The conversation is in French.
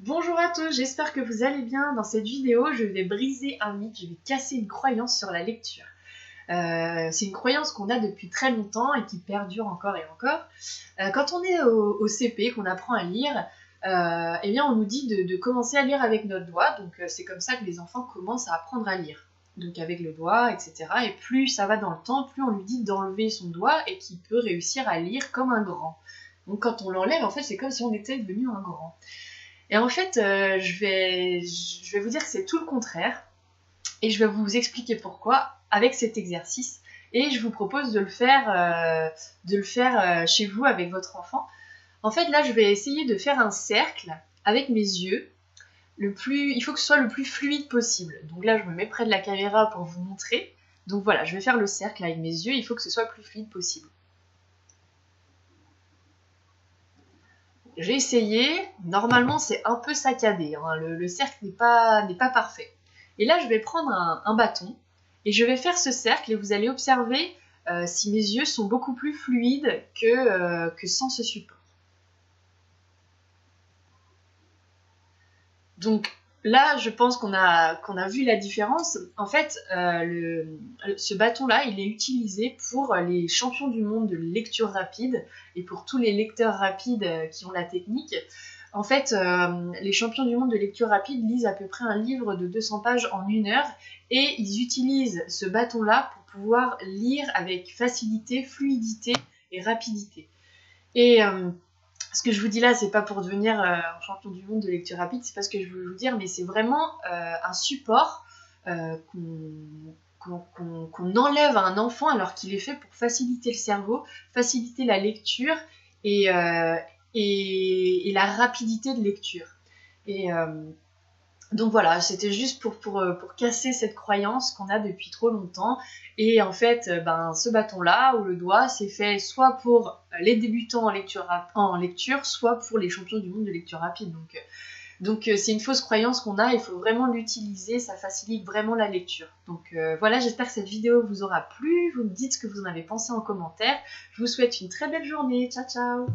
Bonjour à tous, j'espère que vous allez bien. Dans cette vidéo, je vais briser un mythe, je vais casser une croyance sur la lecture. C'est une croyance qu'on a depuis très longtemps et qui perdure encore et encore. Quand on est au CP, qu'on apprend à lire, eh bien on nous dit de commencer à lire avec notre doigt. Donc c'est comme ça que les enfants commencent à apprendre à lire. Donc avec le doigt, etc. Et plus ça va dans le temps, plus on lui dit d'enlever son doigt et qu'il peut réussir à lire comme un grand. Donc quand on l'enlève, en fait, c'est comme si on était devenu un grand. Et en fait, je vais vous dire que c'est tout le contraire. Et je vais vous expliquer pourquoi avec cet exercice. Et je vous propose de le faire chez vous avec votre enfant. En fait, là, je vais essayer de faire un cercle avec mes yeux. Il faut que ce soit le plus fluide possible. Donc là, je me mets près de la caméra pour vous montrer. Donc voilà, je vais faire le cercle avec mes yeux. Il faut que ce soit le plus fluide possible. J'ai essayé, normalement c'est un peu saccadé, hein. Le cercle n'est pas parfait. Et là je vais prendre un bâton et je vais faire ce cercle et vous allez observer si mes yeux sont beaucoup plus fluides que sans ce support. Donc là je pense qu'on a vu la différence. En fait, ce bâton-là il est utilisé pour les champions du monde de lecture rapide et pour tous les lecteurs rapides qui ont la technique. En fait, les champions du monde de lecture rapide lisent à peu près un livre de 200 pages en 1 heure et ils utilisent ce bâton-là pour pouvoir lire avec facilité, fluidité et rapidité. Et ce que je vous dis là, c'est pas pour devenir champion du monde de lecture rapide, c'est pas ce que je veux vous dire, mais c'est vraiment un support qu'on enlève à un enfant alors qu'il est fait pour faciliter le cerveau, faciliter la lecture et, euh, et la rapidité de lecture. Et donc voilà, c'était juste pour casser cette croyance qu'on a depuis trop longtemps. Et en fait, ce bâton-là, ou le doigt, c'est fait soit pour les débutants en lecture, soit pour les champions du monde de lecture rapide. Donc c'est une fausse croyance qu'on a, il faut vraiment l'utiliser, ça facilite vraiment la lecture. Donc voilà, j'espère que cette vidéo vous aura plu, vous me dites ce que vous en avez pensé en commentaire. Je vous souhaite une très belle journée, ciao ciao.